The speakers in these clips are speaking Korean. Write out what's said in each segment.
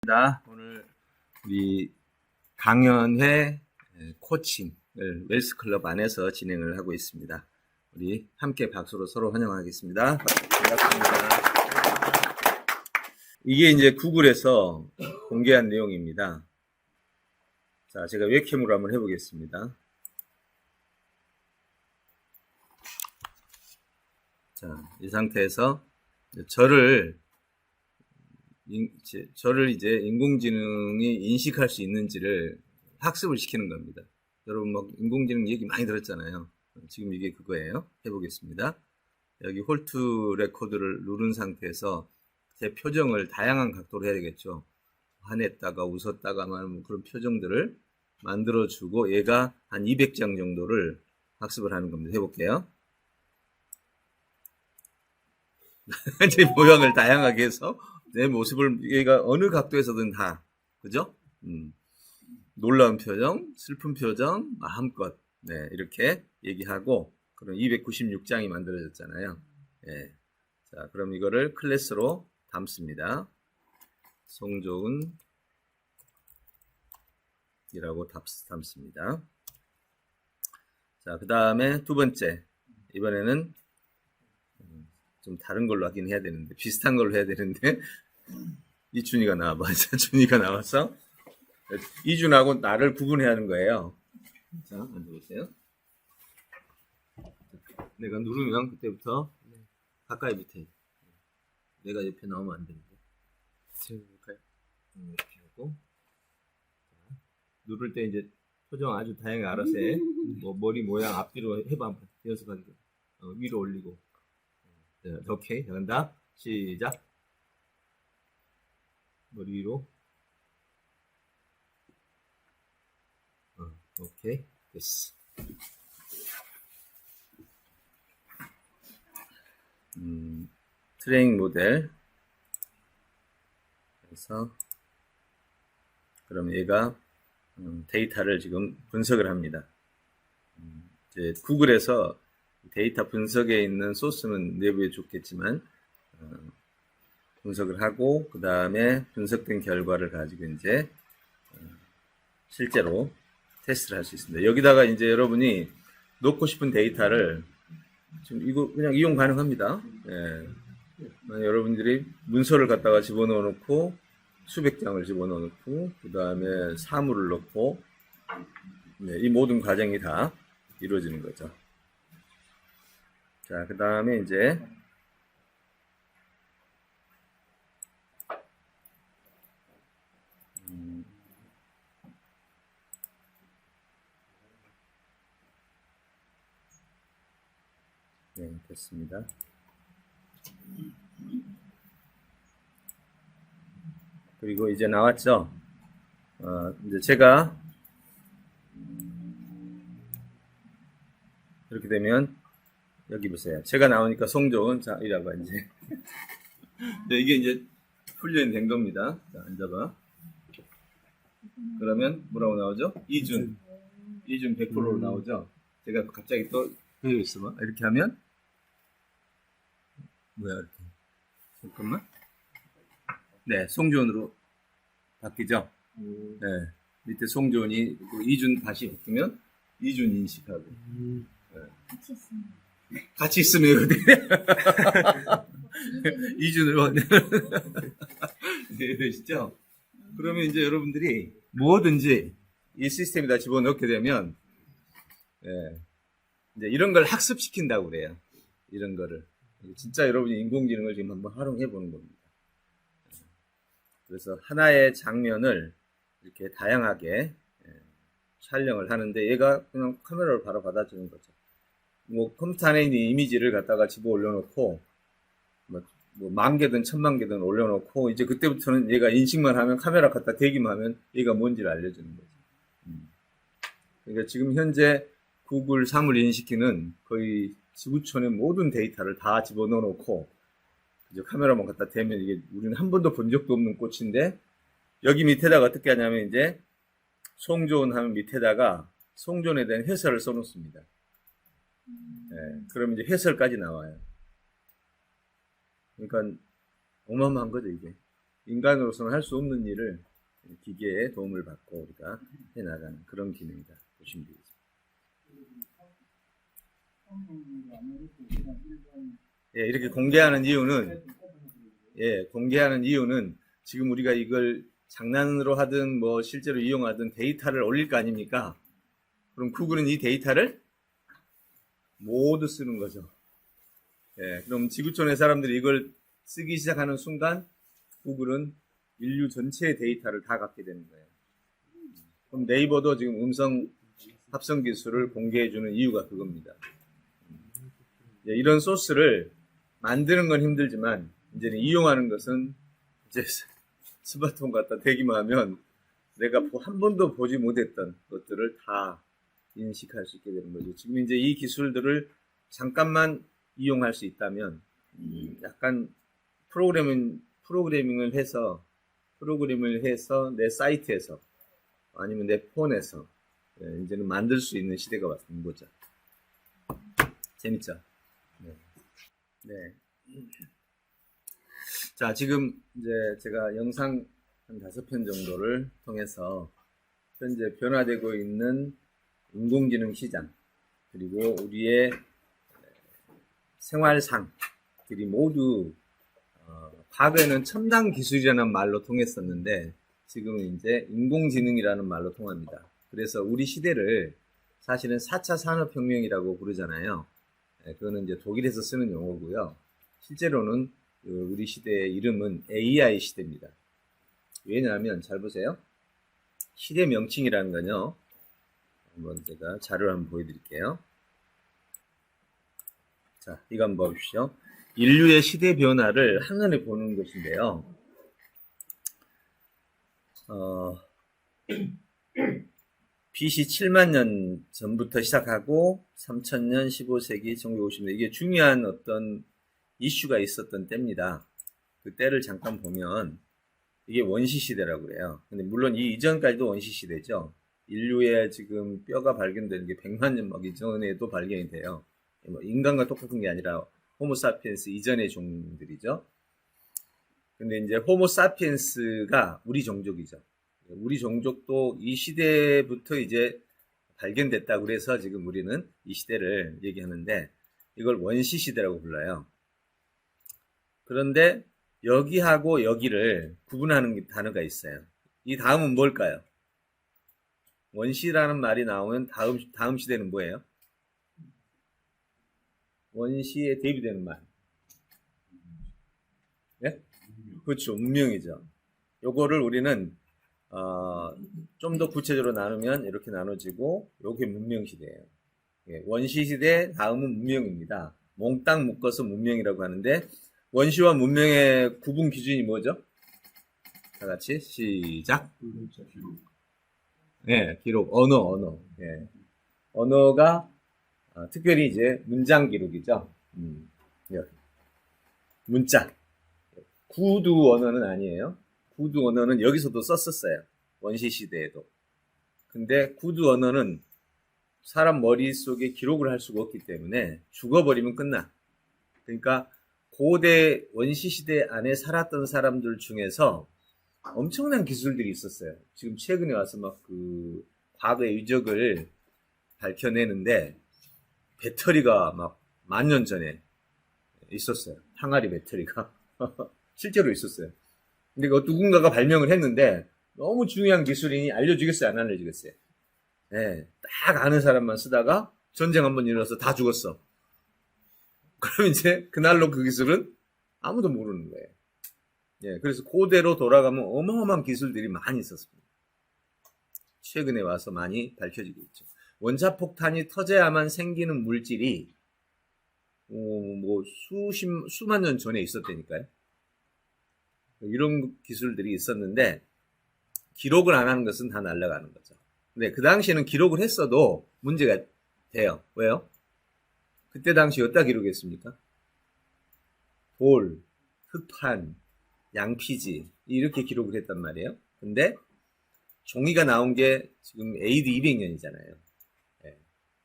반갑습니다. 오늘 우리 강연회 코칭을 웰스클럽 안에서 진행을 하고 있습니다. 우리 함께 박수로 서로 환영하겠습니다. 반갑습니다. 이게 이제 구글에서 공개한 내용입니다. 자, 제가 웹캠으로 한번 해보겠습니다. 자, 이 상태에서 저를 이제 인공지능이 인식할 수 있는지를 학습을 시키는 겁니다. 여러분 막 인공지능 얘기 많이 들었잖아요. 지금 이게 그거예요. 해보겠습니다. 여기 홀트 레코드를 누른 상태에서 제 표정을 다양한 각도로 해야 되겠죠. 화냈다가 웃었다가 뭐 그런 표정들을 만들어주고 얘가 한 200장 정도를 학습을 하는 겁니다. 해볼게요. 제 모양을 다양하게 해서 내 모습을 얘가 어느 각도에서든 다, 그죠? 놀라운 표정, 슬픈 표정, 마음껏, 네, 이렇게 얘기하고, 그럼 296장이 만들어졌잖아요. 네. 자, 그럼 이거를 클래스로 담습니다. 송조은이라고 담습니다. 자, 그 다음에 두 번째. 이번에는 좀 다른 걸로 하긴 해야 되는데, 비슷한 걸로 해야 되는데, 이준이가 나와봐서, 준이가 나와서, 이준하고 나를 구분해야 하는 거예요. 자, 앉아보세요. 내가 누르면 그때부터 가까이 밑에. 내가 옆에 나오면 안 되는데. 세워볼까요? 이렇게 하고. 자, 누를 때 이제 표정 아주 다양하게 알아서 해. 뭐, 머리 모양 앞뒤로 해봐. 한번 연습하는 거. 위로 올리고. 자, 오케이. 잘한다. 시작. 머리 위로. 오케이. 됐어. 트레이닝 모델. 그래서, 그럼 얘가 데이터를 지금 분석을 합니다. 이제 구글에서 데이터 분석에 있는 소스는 내부에 줬겠지만, 분석을 하고, 그 다음에 분석된 결과를 가지고 이제, 실제로 테스트를 할 수 있습니다. 여기다가 이제 여러분이 놓고 싶은 데이터를, 지금 이거 그냥 이용 가능합니다. 예. 여러분들이 문서를 갖다가 집어넣어 놓고, 수백 장을 집어넣어 놓고, 그 다음에 사물을 넣고, 네, 이 모든 과정이 다 이루어지는 거죠. 자, 그 다음에 이제, 네, 됐습니다. 그리고 이제 나왔죠? 이제 제가, 이렇게 되면, 여기 보세요. 제가 나오니까 송조은, 자, 이라고 이제. 네, 이게 이제 훈련이 된 겁니다. 자, 앉아봐. 그러면 뭐라고 나오죠? 이준 100%로 나오죠? 제가 갑자기 또, 여기 있어봐. 이렇게 하면, 뭐야, 이렇게. 잠깐만. 네, 송조은으로 바뀌죠? 네. 밑에 송조은이, 이준 다시 바뀌면, 이준 인식하고. 네. 같이 있으면 어디 이준으로 네, 되시죠? 그러면 이제 여러분들이 뭐든지 이 시스템에다 집어넣게 되면, 예, 이제 이런 걸 학습시킨다고 그래요. 이런 거를. 진짜 여러분이 인공지능을 지금 한번 활용해 보는 겁니다. 그래서 하나의 장면을 이렇게 다양하게 촬영을 하는데 얘가 그냥 카메라를 바로 받아주는 거죠. 뭐 컴퓨터 안에 있는 이미지를 갖다가 집어 올려놓고 뭐 10,000개든 10,000,000개든 올려놓고 이제 그때부터는 얘가 인식만 하면 카메라 갖다 대기만 하면 얘가 뭔지를 알려주는 거죠. 그러니까 지금 현재 구글 사물 인식기는 거의 지구촌의 모든 데이터를 다 집어넣어 놓고 이제 카메라만 갖다 대면 이게 우리는 한 번도 본 적도 없는 꽃인데 여기 밑에다가 어떻게 하냐면 이제 송조은 하면 밑에다가 송조은에 대한 해설을 써놓습니다. 네, 그럼 이제 해설까지 나와요. 그러니까 어마어마한 거죠 이게. 인간으로서는 할 수 없는 일을 기계의 도움을 받고 우리가 해나가는 그런 기능이다 보시면 되겠습니다. 예, 이렇게 공개하는 이유는 지금 우리가 이걸 장난으로 하든 뭐 실제로 이용하든 데이터를 올릴 거 아닙니까? 그럼 구글은 이 데이터를 모두 쓰는 거죠. 예, 그럼 지구촌의 사람들이 이걸 쓰기 시작하는 순간 구글은 인류 전체의 데이터를 다 갖게 되는 거예요. 그럼 네이버도 지금 음성 합성 기술을 공개해주는 이유가 그겁니다. 예, 이런 소스를 만드는 건 힘들지만 이제는 이용하는 것은 이제 스마트폰 갖다 대기만 하면 내가 한 번도 보지 못했던 것들을 다 인식할 수 있게 되는 거죠. 지금 이제 이 기술들을 잠깐만 이용할 수 있다면 약간 프로그래밍을 해서 내 사이트에서 아니면 내 폰에서 이제는 만들 수 있는 시대가 왔는 거죠. 재밌죠? 네. 자, 지금 이제 제가 영상 한 5편 정도를 통해서 현재 변화되고 있는 인공지능 시장, 그리고 우리의 생활상들이 모두 과거에는 첨단 기술이라는 말로 통했었는데 지금은 이제 인공지능이라는 말로 통합니다. 그래서 우리 시대를 사실은 4차 산업혁명이라고 부르잖아요. 그거는 이제 독일에서 쓰는 용어고요. 실제로는 우리 시대의 이름은 AI 시대입니다. 왜냐하면 잘 보세요. 시대 명칭이라는 건요. 한번 제가 자료를 한번 보여드릴게요. 자, 이거 한번 보십시오. 인류의 시대 변화를 한눈에 보는 것인데요. BC 7만 년 전부터 시작하고 3000년 15세기 1950년 이게 중요한 어떤 이슈가 있었던 때입니다. 그 때를 잠깐 보면 이게 원시 시대라고 그래요. 근데 물론 이 이전까지도 원시 시대죠. 인류의 지금 뼈가 발견되는 게 100만 년 막 이전에도 발견이 돼요. 뭐 인간과 똑같은 게 아니라 호모사피엔스 이전의 종들이죠. 근데 이제 호모사피엔스가 우리 종족이죠. 우리 종족도 이 시대부터 이제 발견됐다고 그래서 지금 우리는 이 시대를 얘기하는데 이걸 원시 시대라고 불러요. 그런데 여기하고 여기를 구분하는 단어가 있어요. 이 다음은 뭘까요? 원시라는 말이 나오면 다음 시대는 뭐예요? 원시에 대비되는 말. 예? 그렇죠. 문명이죠. 요거를 우리는 좀 더 구체적으로 나누면 이렇게 나눠지고 요게 문명시대예요. 예, 원시시대 다음은 문명입니다. 몽땅 묶어서 문명이라고 하는데 원시와 문명의 구분 기준이 뭐죠? 다 같이 시작. 예, 기록, 언어. 예. 언어가 특별히 이제 문장 기록이죠. 문자. 구두 언어는 아니에요. 구두 언어는 여기서도 썼었어요. 원시 시대에도. 근데 구두 언어는 사람 머릿속에 기록을 할 수가 없기 때문에 죽어버리면 끝나. 그러니까 고대 원시 시대 안에 살았던 사람들 중에서 엄청난 기술들이 있었어요. 지금 최근에 와서 막 그 과거의 유적을 밝혀내는데 배터리가 막 10,000년 전에 있었어요. 항아리 배터리가. 실제로 있었어요. 근데 그 누군가가 발명을 했는데 너무 중요한 기술이니 알려주겠어요? 안 알려주겠어요? 네, 딱 아는 사람만 쓰다가 전쟁 한번 일어나서 다 죽었어. 그럼 이제 그날로 그 기술은 아무도 모르는 거예요. 예, 그래서 고대로 돌아가면 어마어마한 기술들이 많이 있었습니다. 최근에 와서 많이 밝혀지고 있죠. 원자폭탄이 터져야만 생기는 물질이 뭐 수만 년 전에 있었다니까요. 이런 기술들이 있었는데 기록을 안 하는 것은 다 날아가는 거죠. 근데 그 당시에는 기록을 했어도 문제가 돼요. 왜요? 그때 당시 어디다 기록했습니까? 돌, 흙판, 양피지 이렇게 기록을 했단 말이에요. 근데 종이가 나온 게 지금 AD 200년이잖아요.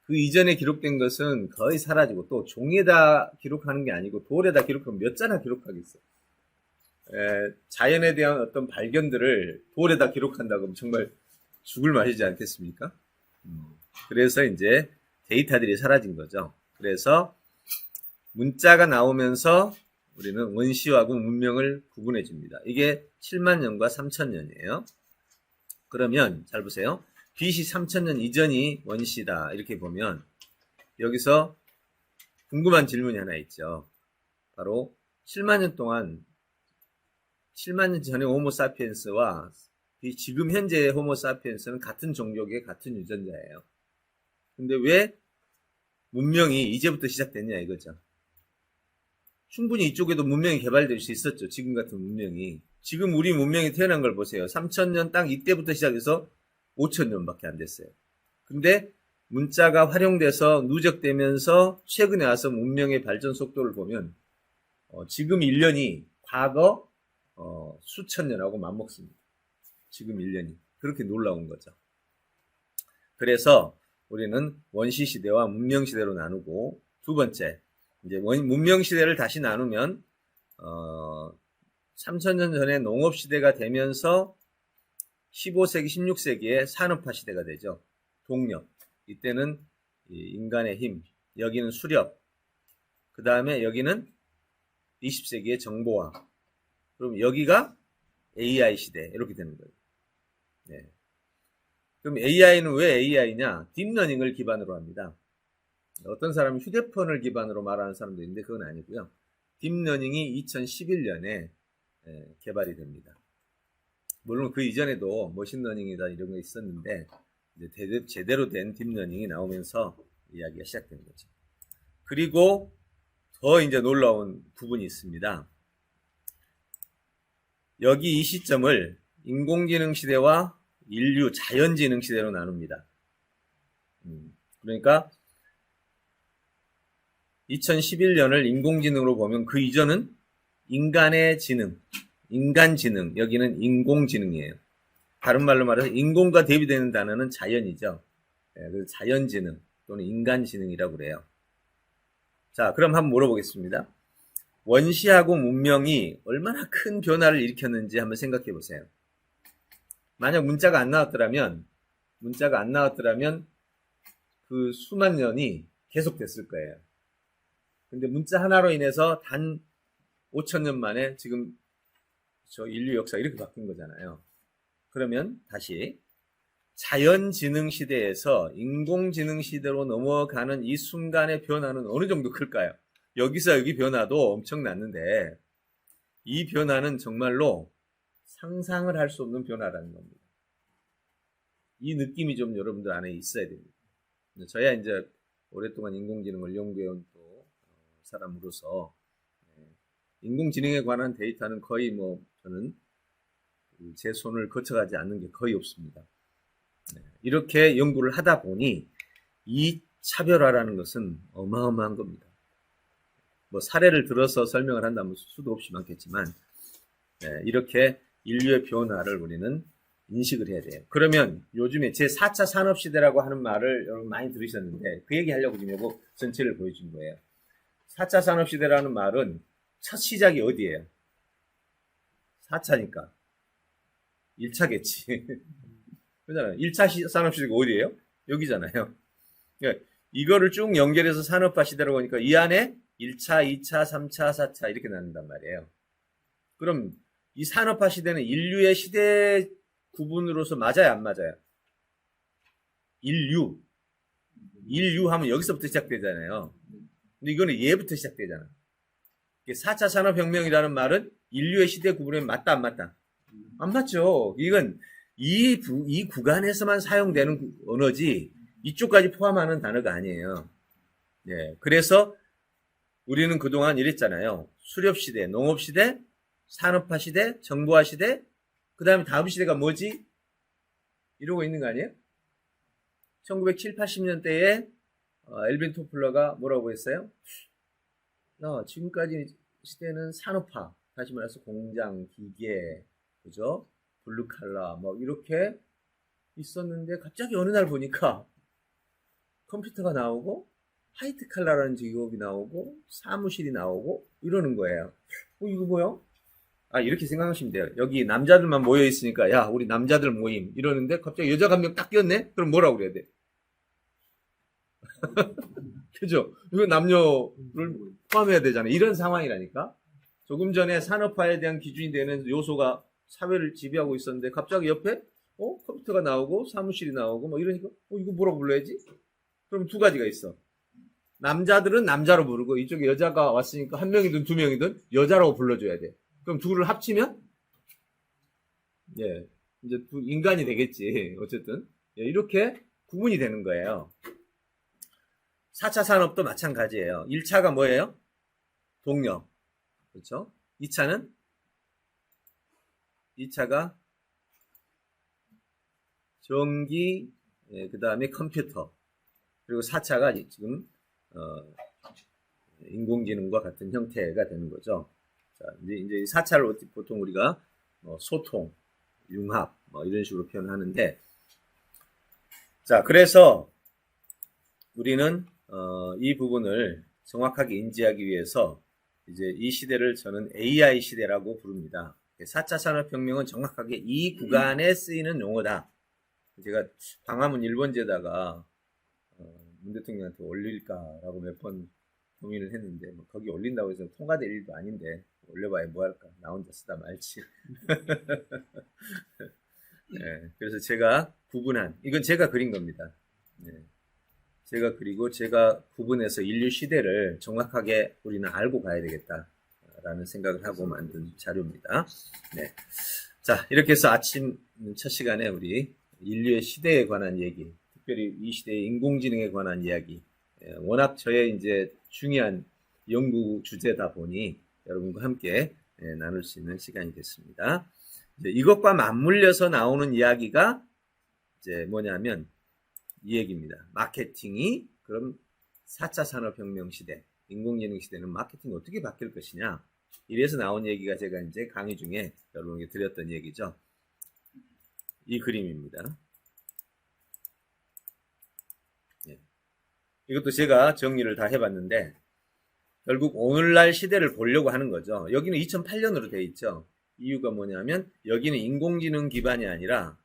그 이전에 기록된 것은 거의 사라지고 또 종이에다 기록하는 게 아니고 돌에다 기록하면 몇 자나 기록하겠어요. 자연에 대한 어떤 발견들을 돌에다 기록한다 그러면 정말 죽을 맛이지 않겠습니까? 그래서 이제 데이터들이 사라진 거죠. 그래서 문자가 나오면서 우리는 원시하고 문명을 구분해 줍니다. 이게 7만 년과 3천 년이에요. 그러면 잘 보세요. BC 3천 년 이전이 원시다 이렇게 보면 여기서 궁금한 질문이 하나 있죠. 바로 7만 년 동안 7만 년 전의 호모사피엔스와 지금 현재의 호모사피엔스는 같은 종족의 같은 유전자예요. 근데 왜 문명이 이제부터 시작됐냐 이거죠. 충분히 이쪽에도 문명이 개발될 수 있었죠. 지금 같은 문명이. 지금 우리 문명이 태어난 걸 보세요. 3,000년 딱 이때부터 시작해서 5,000년밖에 안 됐어요. 근데 문자가 활용돼서 누적되면서 최근에 와서 문명의 발전 속도를 보면 지금 1년이 과거 수천 년하고 맞먹습니다. 지금 1년이. 그렇게 놀라운 거죠. 그래서 우리는 원시 시대와 문명 시대로 나누고 두 번째 이제 문명 시대를 다시 나누면 3,000년 전에 농업 시대가 되면서 15세기, 16세기에 산업화 시대가 되죠. 동력. 이때는 인간의 힘, 여기는 수력. 그 다음에 여기는 20세기의 정보화. 그럼 여기가 AI 시대 이렇게 되는 거예요. 네. 그럼 AI는 왜 AI냐? 딥러닝을 기반으로 합니다. 어떤 사람은 휴대폰을 기반으로 말하는 사람도 있는데 그건 아니고요. 딥러닝이 2011년에 개발이 됩니다. 물론 그 이전에도 머신러닝이다 이런 거 있었는데 이제 제대로 된 딥러닝이 나오면서 이야기가 시작된 거죠. 그리고 더 이제 놀라운 부분이 있습니다. 여기 이 시점을 인공지능 시대와 인류 자연지능 시대로 나눕니다. 그러니까 2011년을 인공지능으로 보면 그 이전은 인간의 지능, 인간지능, 여기는 인공지능이에요. 다른 말로 말해서 인공과 대비되는 단어는 자연이죠. 그래서 자연지능 또는 인간지능이라고 그래요. 자, 그럼 한번 물어보겠습니다. 원시하고 문명이 얼마나 큰 변화를 일으켰는지 한번 생각해 보세요. 만약 문자가 안 나왔더라면 그 수만 년이 계속됐을 거예요. 근데 문자 하나로 인해서 단 5,000년 만에 지금 저 인류 역사 이렇게 바뀐 거잖아요. 그러면 다시 자연지능 시대에서 인공지능 시대로 넘어가는 이 순간의 변화는 어느 정도 클까요? 여기서 여기 변화도 엄청났는데 이 변화는 정말로 상상을 할 수 없는 변화라는 겁니다. 이 느낌이 좀 여러분들 안에 있어야 됩니다. 저야 이제 오랫동안 인공지능을 연구해온 또 사람으로서 인공지능에 관한 데이터는 거의 저는 제 손을 거쳐가지 않는 게 거의 없습니다. 이렇게 연구를 하다 보니 이 차별화라는 것은 어마어마한 겁니다. 사례를 들어서 설명을 한다면 수도 없이 많겠지만 이렇게 인류의 변화를 우리는 인식을 해야 돼요. 그러면 요즘에 제4차 산업시대라고 하는 말을 여러분 많이 들으셨는데 그 얘기 하려고 지금 이거 전체를 보여준 거예요. 4차 산업시대라는 말은 첫 시작이 어디예요? 4차니까 1차겠지. 그렇잖아요. 1차 산업시대가 어디예요? 여기잖아요. 그러니까 이거를 쭉 연결해서 산업화 시대라고 하니까 이 안에 1차, 2차, 3차, 4차 이렇게 나눈단 말이에요. 그럼 이 산업화 시대는 인류의 시대 구분으로서 맞아요, 안 맞아요? 인류 하면 여기서부터 시작되잖아요. 근데 이거는 얘부터 시작되잖아. 4차 산업혁명이라는 말은 인류의 시대 구분에 맞다, 안 맞다? 안 맞죠. 이건 이 구간에서만 사용되는 언어지 이쪽까지 포함하는 단어가 아니에요. 그래서 우리는 그동안 이랬잖아요. 수렵시대, 농업시대, 산업화시대, 정보화시대, 그 다음에 다음 시대가 뭐지? 이러고 있는 거 아니에요? 1970, 80년대에 엘빈 토플러가 뭐라고 했어요? 지금까지 시대는 산업화, 다시 말해서 공장, 기계, 그죠? 블루칼라, 이렇게 있었는데 갑자기 어느 날 보니까 컴퓨터가 나오고 화이트 칼라라는 직업이 나오고 사무실이 나오고 이러는 거예요. 이거 뭐야? 이렇게 생각하시면 돼요. 여기 남자들만 모여 있으니까, 야, 우리 남자들 모임. 이러는데 갑자기 여자가 한 명 딱 꼈네? 그럼 뭐라고 그래야 돼? 그죠? 이거 남녀를 포함해야 되잖아요. 이런 상황이라니까? 조금 전에 산업화에 대한 기준이 되는 요소가 사회를 지배하고 있었는데, 갑자기 옆에, 컴퓨터가 나오고, 사무실이 나오고, 뭐 이러니까, 이거 뭐라고 불러야지? 그럼 두 가지가 있어. 남자들은 남자로 부르고, 이쪽에 여자가 왔으니까 한 명이든 두 명이든 여자라고 불러줘야 돼. 그럼 둘을 합치면, 예, 이제 두 인간이 되겠지. 어쨌든. 예, 이렇게 구분이 되는 거예요. 4차 산업도 마찬가지예요. 1차가 뭐예요? 동력. 그렇죠? 2차가 전기, 예, 그 다음에 컴퓨터. 그리고 4차가 지금, 인공지능과 같은 형태가 되는 거죠. 자, 이제 4차를 보통 우리가 소통, 융합, 이런 식으로 표현하는데, 자, 그래서 우리는 이 부분을 정확하게 인지하기 위해서 이제 이 시대를 저는 AI 시대라고 부릅니다. 4차 산업혁명은 정확하게 이 구간에 쓰이는 용어다. 제가 광화문 1번지에다가 문 대통령한테 올릴까라고 몇 번 고민을 했는데 거기 올린다고 해서 통과될 일도 아닌데 올려봐야 뭐할까. 나 혼자 쓰다 말지. 네, 그래서 제가 구분한, 이건 제가 그린 겁니다. 네. 제가 그리고 제가 구분해서 인류 시대를 정확하게 우리는 알고 가야 되겠다라는 생각을 하고 만든 자료입니다. 네. 자, 이렇게 해서 아침 첫 시간에 우리 인류의 시대에 관한 얘기, 특별히 이 시대의 인공지능에 관한 이야기, 워낙 저의 이제 중요한 연구 주제다 보니 여러분과 함께 나눌 수 있는 시간이 됐습니다. 이것과 맞물려서 나오는 이야기가 이제 뭐냐면 이 얘기입니다. 마케팅이 그럼 4차 산업혁명 시대, 인공지능 시대는 마케팅이 어떻게 바뀔 것이냐. 이래서 나온 얘기가 제가 이제 강의 중에 여러분에게 드렸던 얘기죠. 이 그림입니다. 네. 이것도 제가 정리를 다 해봤는데 결국 오늘날 시대를 보려고 하는 거죠. 여기는 2008년으로 되어 있죠. 이유가 뭐냐면 여기는 인공지능 기반이 아니라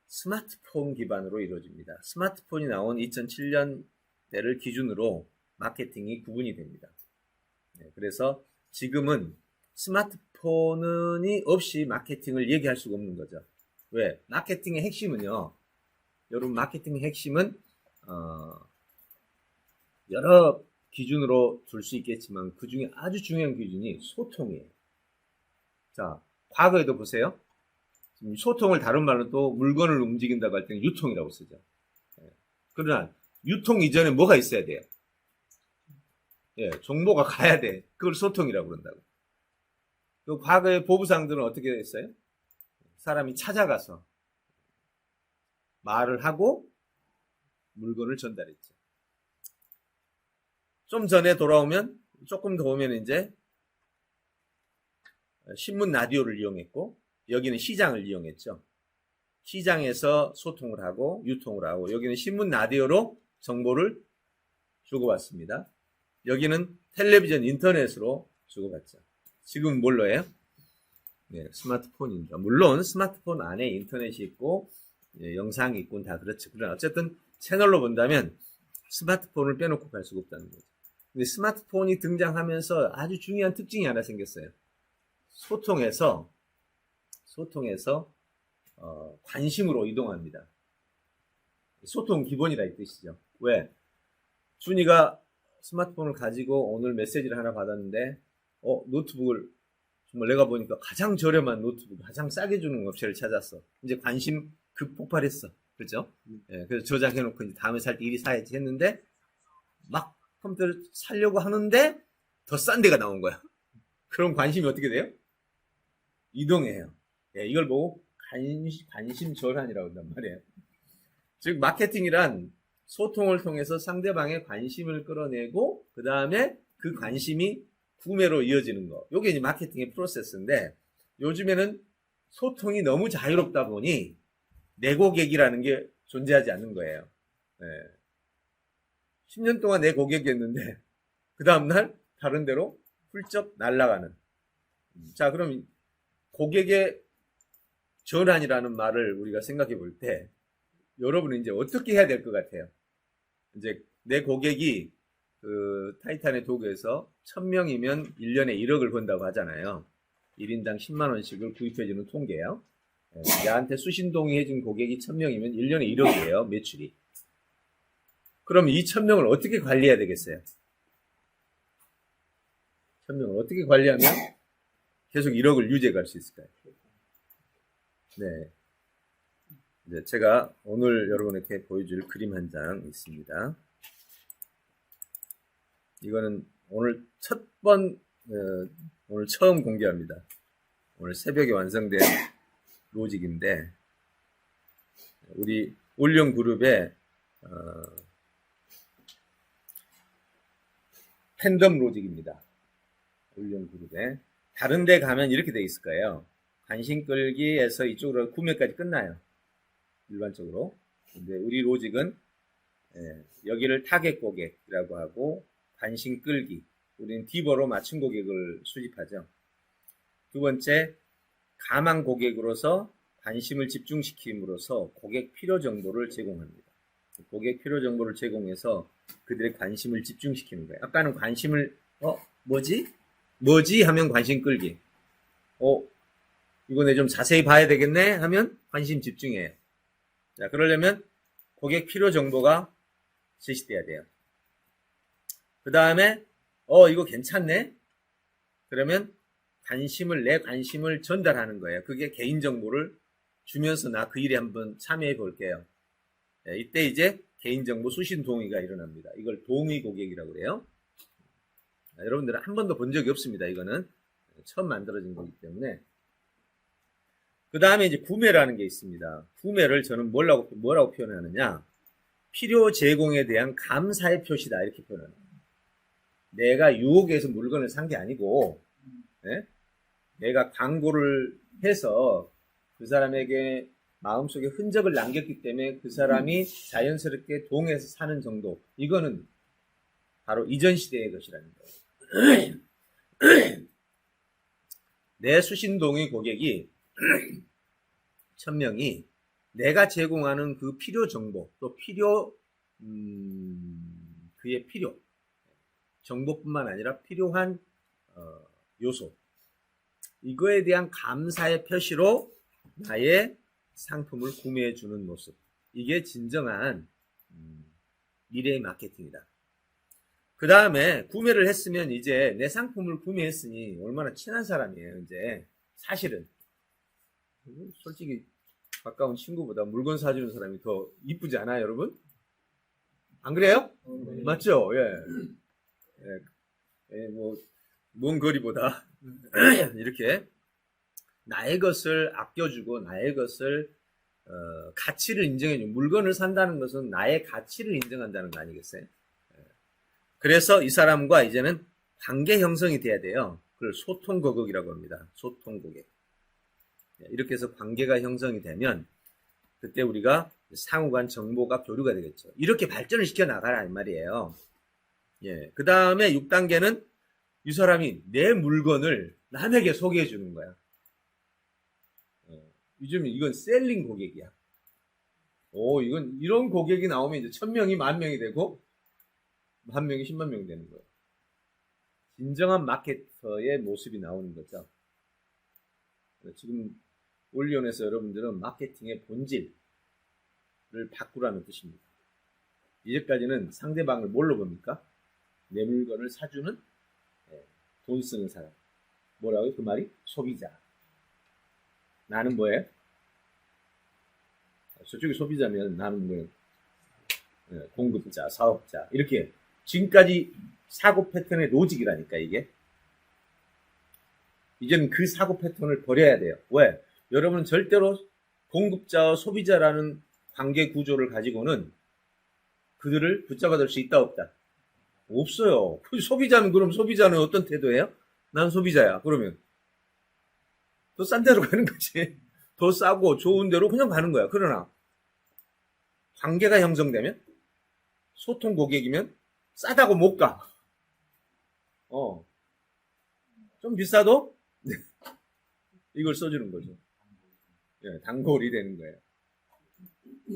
스마트폰 기반으로 이루어집니다. 스마트폰이 나온 2007년대를 기준으로 마케팅이 구분이 됩니다. 네, 그래서 지금은 스마트폰이 없이 마케팅을 얘기할 수가 없는 거죠. 왜? 마케팅의 핵심은요. 여러분 마케팅의 핵심은 여러 기준으로 둘 수 있겠지만 그 중에 아주 중요한 기준이 소통이에요. 자, 과거에도 보세요. 소통을 다른 말로 또 물건을 움직인다고 할 때는 유통이라고 쓰죠. 그러나 유통 이전에 뭐가 있어야 돼요? 예, 정보가 가야 돼. 그걸 소통이라고 그런다고. 그 과거의 보부상들은 어떻게 했어요? 사람이 찾아가서 말을 하고 물건을 전달했죠. 좀 전에 돌아오면 조금 더 오면 이제 신문 라디오를 이용했고 여기는 시장을 이용했죠. 시장에서 소통을 하고 유통을 하고 여기는 신문 라디오로 정보를 주고받습니다. 여기는 텔레비전 인터넷으로 주고받죠. 지금 뭘로 해요? 네, 스마트폰입니다. 물론 스마트폰 안에 인터넷이 있고 영상이 있고 다 그렇죠. 그러나 어쨌든 채널로 본다면 스마트폰을 빼놓고 갈 수가 없다는 거죠. 근데 스마트폰이 등장하면서 아주 중요한 특징이 하나 생겼어요. 소통에서 관심으로 이동합니다. 소통 기본이라 이 뜻이죠. 왜? 준이가 스마트폰을 가지고 오늘 메시지를 하나 받았는데 노트북을 정말 내가 보니까 가장 저렴한 노트북, 가장 싸게 주는 업체를 찾았어. 이제 관심 급폭발했어. 그렇죠? 예, 그래서 저장해놓고 이제 다음에 살 때 이리 사야지 했는데 막 컴퓨터를 사려고 하는데 더 싼 데가 나온 거야. 그럼 관심이 어떻게 돼요? 이동해요. 예, 이걸 보고 관심 전환이라고 한단 말이에요. 즉 마케팅이란 소통을 통해서 상대방의 관심을 끌어내고 그 다음에 그 관심이 구매로 이어지는 거. 이게 이제 마케팅의 프로세스인데 요즘에는 소통이 너무 자유롭다 보니 내 고객이라는 게 존재하지 않는 거예요. 네. 10년 동안 내 고객이었는데 그 다음날 다른 데로 훌쩍 날아가는 자, 그럼 고객의 전환이라는 말을 우리가 생각해 볼 때, 여러분은 이제 어떻게 해야 될 것 같아요? 이제 내 고객이 그 타이탄의 도구에서 1000명이면 1년에 1억을 번다고 하잖아요. 1인당 10만원씩을 구입해주는 통계예요. 나한테 수신 동의해준 고객이 1000명이면 1년에 1억이에요, 매출이. 그럼 이 1000명을 어떻게 관리해야 되겠어요? 1000명을 어떻게 관리하면 계속 1억을 유지해 갈 수 있을까요? 네. 이제 제가 오늘 여러분에게 보여줄 그림 한 장 있습니다. 이거는 오늘 오늘 처음 공개합니다. 오늘 새벽에 완성된 로직인데, 우리 올영 그룹의 팬덤 로직입니다. 올영 그룹에 다른 데 가면 이렇게 돼 있을 거예요. 관심 끌기에서 이쪽으로 구매까지 끝나요. 일반적으로. 근데 우리 로직은 여기를 타겟 고객이라고 하고, 관심 끌기. 우리는 디버로 맞춤 고객을 수집하죠. 두 번째, 가망 고객으로서 관심을 집중시킴으로써 고객 필요 정보를 제공합니다. 고객 필요 정보를 제공해서 그들의 관심을 집중시키는 거예요. 아까는 관심을 뭐지 하면 관심 끌기. 이거 내 좀 자세히 봐야 되겠네 하면 관심 집중해요. 자, 그러려면 고객 필요 정보가 제시돼야 돼요. 그 다음에 이거 괜찮네? 그러면 내 관심을 전달하는 거예요. 그게 개인정보를 주면서 나 그 일에 한번 참여해 볼게요. 네, 이때 이제 개인정보 수신 동의가 일어납니다. 이걸 동의 고객이라고 그래요. 여러분들은 한 번도 본 적이 없습니다. 이거는 처음 만들어진 거기 때문에. 그 다음에 이제 구매라는 게 있습니다. 구매를 저는 뭐라고 표현하느냐? 필요 제공에 대한 감사의 표시다. 이렇게 표현합니다. 내가 유혹해서 물건을 산 게 아니고, 네? 내가 광고를 해서 그 사람에게 마음속에 흔적을 남겼기 때문에 그 사람이 자연스럽게 동해서 사는 정도. 이거는 바로 이전 시대의 것이라는 거예요. 내 수신동의 고객이 1000명이 내가 제공하는 그 필요 정보, 또 그의 필요, 정보뿐만 아니라 필요한 요소, 이거에 대한 감사의 표시로 나의 상품을 구매해 주는 모습. 이게 진정한 미래의 마케팅이다. 그 다음에 구매를 했으면 이제 내 상품을 구매했으니 얼마나 친한 사람이에요. 이제 사실은 솔직히 가까운 친구보다 물건 사주는 사람이 더 이쁘지 않아요, 여러분? 안 그래요? 네. 맞죠? 예. 먼 거리보다 이렇게 나의 것을 아껴주고 나의 것을 가치를 인정해주고, 물건을 산다는 것은 나의 가치를 인정한다는 거 아니겠어요? 그래서 이 사람과 이제는 관계 형성이 돼야 돼요. 그걸 소통 고객이라고 합니다. 소통 고객. 이렇게 해서 관계가 형성이 되면 그때 우리가 상호간 정보가 교류가 되겠죠. 이렇게 발전을 시켜 나가라 이 말이에요. 그 다음에 6단계는 이 사람이 내 물건을 남에게 소개해 주는 거야. 요즘 이건 셀링 고객이야. 이런 고객이 나오면 이제 1000명이 10,000명이 되고 10,000명이 100,000명이 되는 거예요. 진정한 마케터의 모습이 나오는 거죠. 지금 올리온에서 여러분들은 마케팅의 본질을 바꾸라는 뜻입니다. 이제까지는 상대방을 뭘로 봅니까? 내 물건을 사주는 돈 쓰는 사람. 뭐라고요? 그 말이? 소비자. 나는 뭐예요? 저쪽이 소비자면 나는 뭐예요? 공급자, 사업자. 이렇게 지금까지 사고 패턴의 로직이라니까 이게. 이제는 그 사고 패턴을 버려야 돼요. 왜? 여러분은 절대로 공급자와 소비자라는 관계 구조를 가지고는 그들을 붙잡아둘 수 있다 없다? 없어요. 소비자는 그럼 소비자는 어떤 태도예요? 난 소비자야. 그러면 더 싼 데로 가는 거지. 더 싸고 좋은 데로 그냥 가는 거야. 그러나 관계가 형성되면, 소통 고객이면 싸다고 못 가. 좀 비싸도 이걸 써주는 거죠. 예, 단골이 되는 거예요.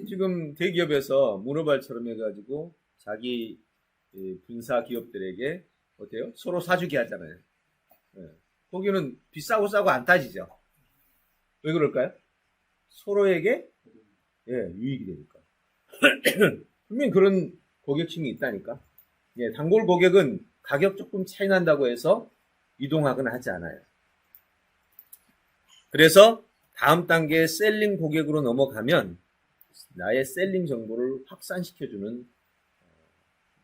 지금 대기업에서 문어발처럼 해가지고 자기 분사 기업들에게 어때요? 서로 사주기 하잖아요. 예. 거기는 비싸고 싸고 안 따지죠. 왜 그럴까요? 서로에게 예, 유익이 되니까. 분명히 그런 고객층이 있다니까. 예, 단골 고객은 가격 조금 차이 난다고 해서 이동하거나 하지 않아요. 그래서 다음 단계의 셀링 고객으로 넘어가면 나의 셀링 정보를 확산시켜주는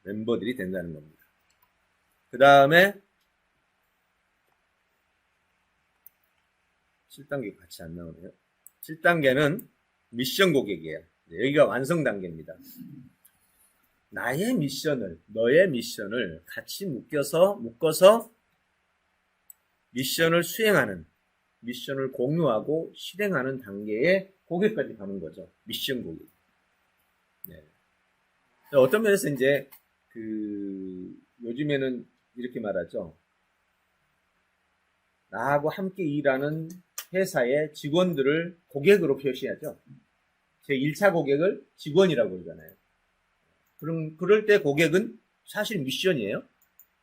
멤버들이 된다는 겁니다. 그 다음에 7단계 같이 안 나오네요. 7단계는 미션 고객이에요. 여기가 완성 단계입니다. 나의 미션을, 너의 미션을 같이 묶어서 미션을 수행하는, 미션을 공유하고 실행하는 단계의 고객까지 가는 거죠. 미션 고객. 네. 어떤 면에서 이제 요즘에는 이렇게 말하죠. 나하고 함께 일하는 회사의 직원들을 고객으로 표시하죠. 제 1차 고객을 직원이라고 그러잖아요. 그럴 때 고객은 사실 미션이에요.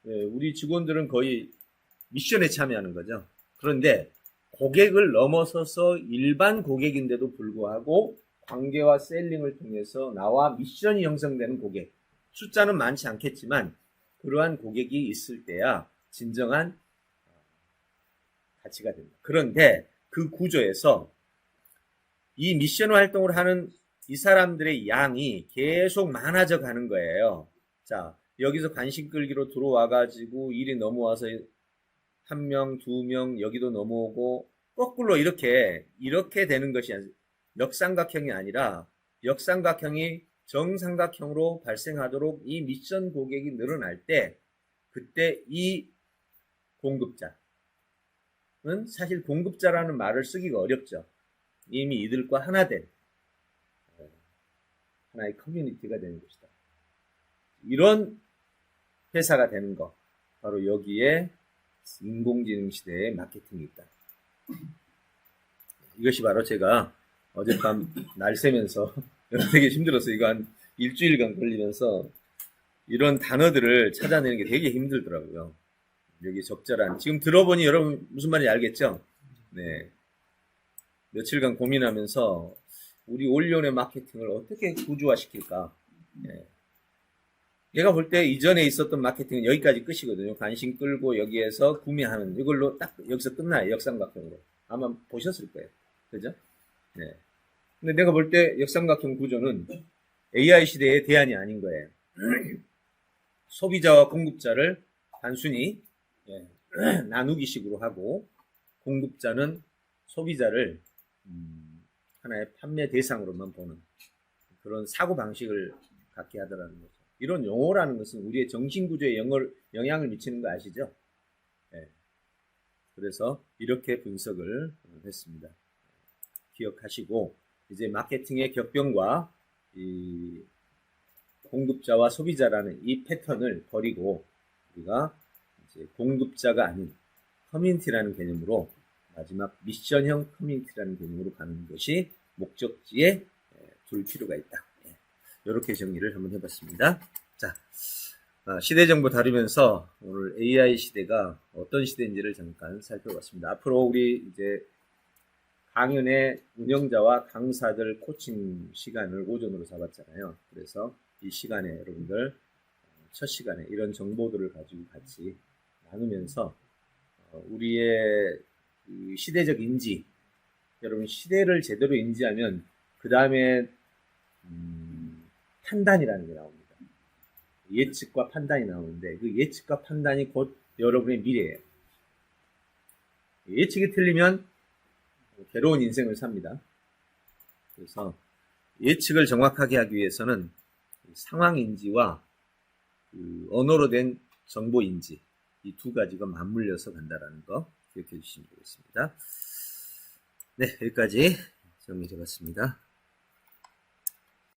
네, 우리 직원들은 거의 미션에 참여하는 거죠. 그런데 고객을 넘어서서 일반 고객인데도 불구하고 관계와 셀링을 통해서 나와 미션이 형성되는 고객. 숫자는 많지 않겠지만 그러한 고객이 있을 때야 진정한 가치가 됩니다. 그런데 그 구조에서 이 미션 활동을 하는 이 사람들의 양이 계속 많아져 가는 거예요. 자, 여기서 관심 끌기로 들어와가지고 일이 넘어와서 1명, 2명 여기도 넘어오고 거꾸로 이렇게 되는 것이 역삼각형이 아니라 역삼각형이 정삼각형으로 발생하도록 이 미션 고객이 늘어날 때 그때 이 공급자는 사실 공급자라는 말을 쓰기가 어렵죠. 이미 이들과 하나 된 하나의 커뮤니티가 되는 것이다. 이런 회사가 되는 것, 바로 여기에 인공지능 시대의 마케팅이 있다. 이것이 바로 제가 어젯밤 날 새면서 되게 힘들었어요. 이거 한 일주일간 걸리면서 이런 단어들을 찾아내는 게 되게 힘들더라고요. 여기 적절한, 지금 들어보니 여러분 무슨 말인지 알겠죠? 네. 며칠간 고민하면서 우리 올리온의 마케팅을 어떻게 구조화시킬까? 네. 내가 볼 때 이전에 있었던 마케팅은 여기까지 끝이거든요. 관심 끌고 여기에서 구매하는 이걸로 딱 여기서 끝나요. 역삼각형으로. 아마 보셨을 거예요. 그죠? 네. 근데 내가 볼 때 역삼각형 구조는 AI 시대의 대안이 아닌 거예요. 소비자와 공급자를 단순히 나누기식으로 하고 공급자는 소비자를 하나의 판매 대상으로만 보는 그런 사고방식을 갖게 하더라는 거죠. 이런 용어라는 것은 우리의 정신구조에 영향을 미치는 거 아시죠? 네. 그래서 이렇게 분석을 했습니다. 기억하시고 이제 마케팅의 격변과 이 공급자와 소비자라는 이 패턴을 버리고 우리가 이제 공급자가 아닌 커뮤니티라는 개념으로 마지막 미션형 커뮤니티라는 개념으로 가는 것이 목적지에 둘 필요가 있다. 이렇게 정리를 한번 해봤습니다. 자, 시대정보 다루면서 오늘 AI 시대가 어떤 시대인지를 잠깐 살펴봤습니다. 앞으로 우리 이제 강연의 운영자와 강사들 코칭 시간을 오전으로 잡았잖아요. 그래서 이 시간에 여러분들 첫 시간에 이런 정보들을 가지고 같이 나누면서 우리의 시대적 인지, 여러분 시대를 제대로 인지하면 그 다음에 판단이라는 게 나옵니다. 예측과 판단이 나오는데 그 예측과 판단이 곧 여러분의 미래예요. 예측이 틀리면 괴로운 인생을 삽니다. 그래서 예측을 정확하게 하기 위해서는 상황인지와 언어로 된 정보인지 이 두 가지가 맞물려서 간다는 거 기억해 주시면 되겠습니다. 네, 여기까지 정리해 봤습니다.